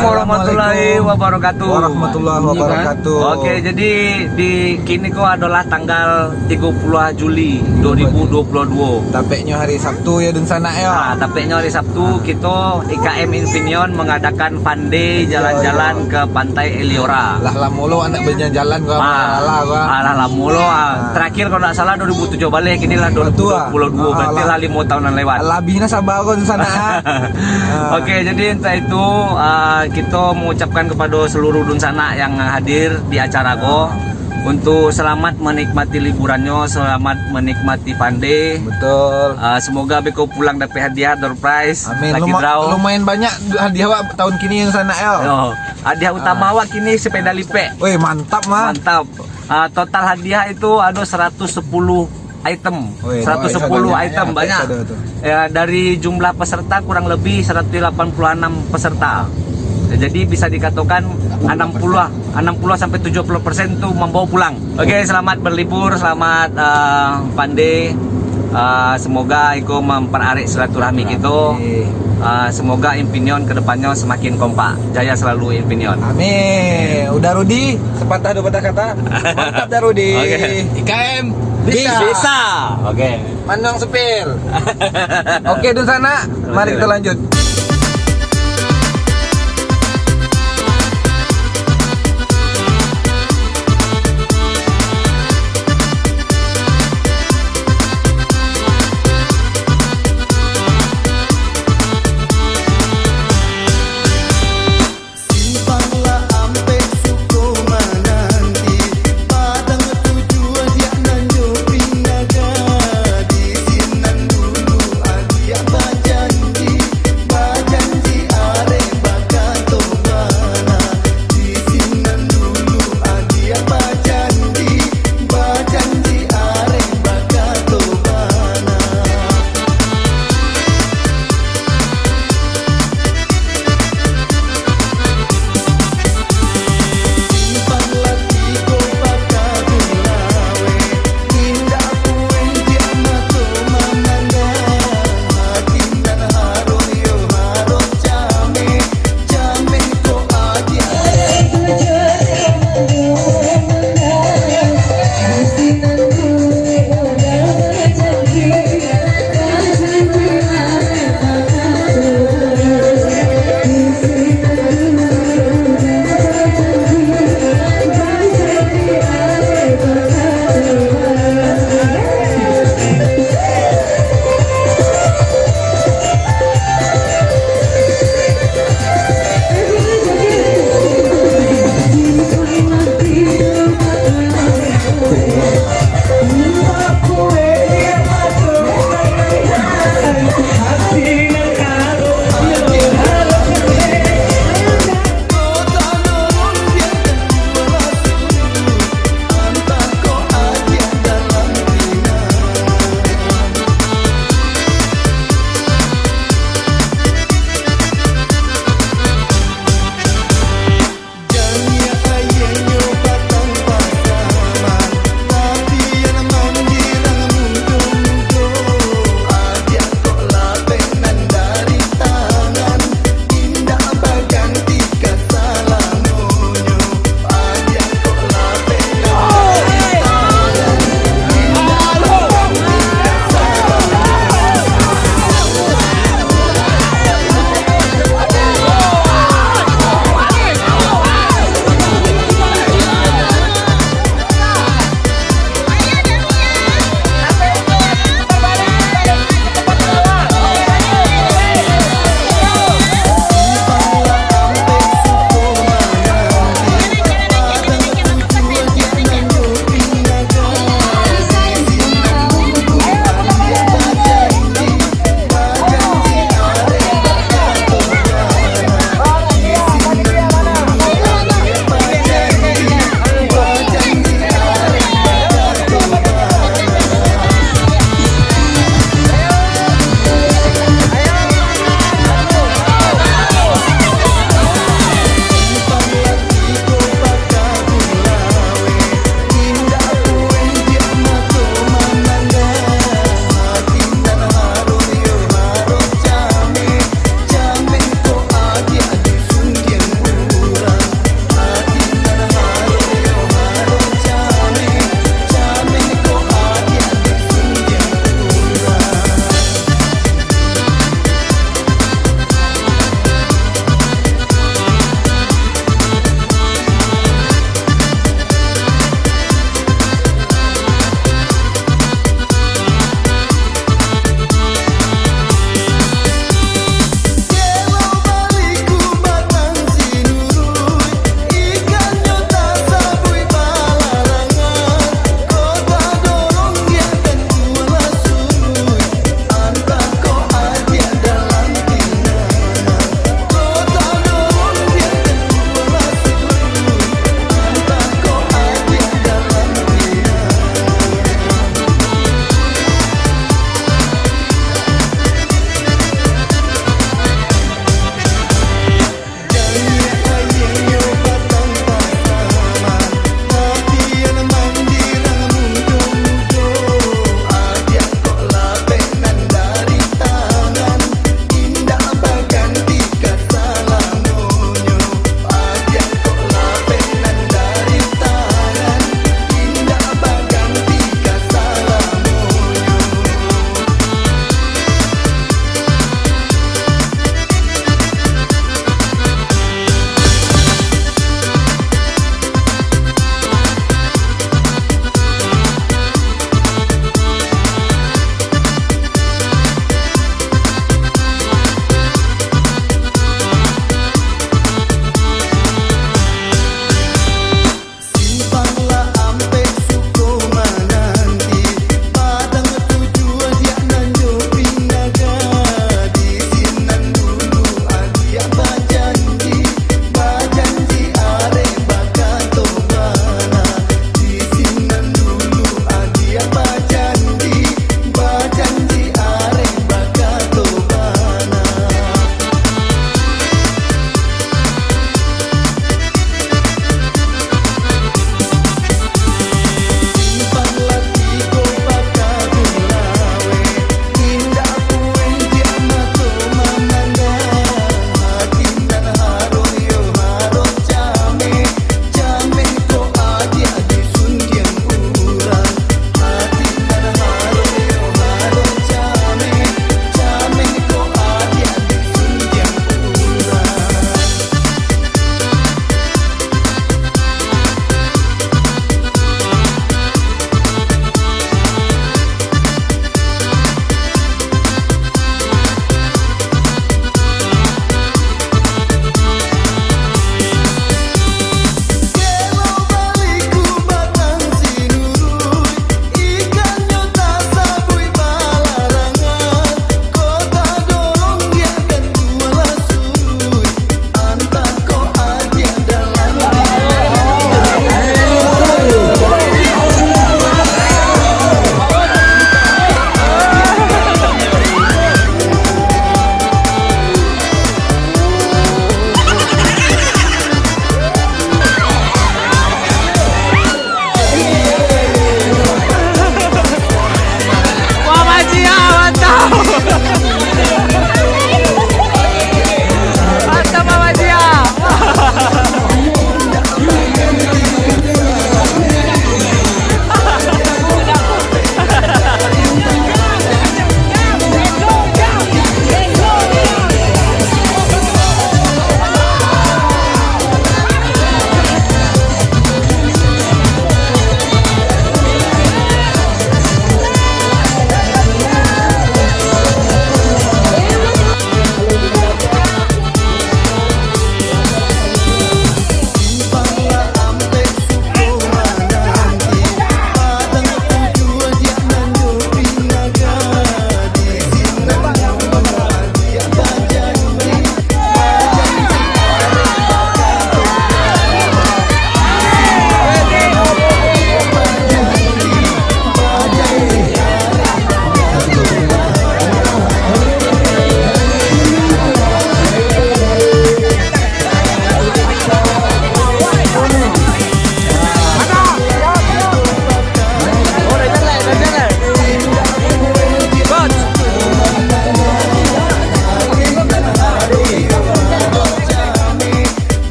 warahmatullahi wabarakatuh. Warahmatullahi wabarakatuh. Oke, jadi di kini kok adalah tanggal 30 Juli 2022. Tapeknya hari Sabtu ya dan sana ya. Nah, tapeknya hari Sabtu kita IKM Infineon mengadakan fun day jalan-jalan ke Pantai Eliora. Lah mulu anak berjalan gua gua. Alah mulu. Terakhir kalau nggak salah 2007 balik, inilah 2022 berarti lah 5 tahunan lewat. Labihnya sabar kok di sana. Oke, jadi entah itu kita mengucapkan kepada seluruh dunsana yang hadir di acara ko untuk selamat menikmati liburannya, selamat menikmati pandai. Betul. Semoga beko pulang dapat hadiah door prize. Amin. Lucky draw. Lumayan banyak hadiah Wak tahun kini yang sana ya. Hadiah utama Wak kini sepeda lipe. Wih, mantap mah. Mantap. Total hadiah itu ada 110 item. 110 item banyak. Ya, dari jumlah peserta kurang lebih 186 peserta. Jadi bisa dikatakan 60 sampai 70% tuh membawa pulang. Oke, selamat berlibur, selamat pandai. Semoga Iko mempererat silaturahmi kita. Semoga Infineon kedepannya semakin kompak. Jaya selalu Infineon. Amin. Udah Rudi, sepatah dua patah kata. Mantap dah Rudi. IKM bisa. Oke. Mandang sepil. Oke, di sana. Mari kita lanjut. Bajanji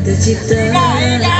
Tercipta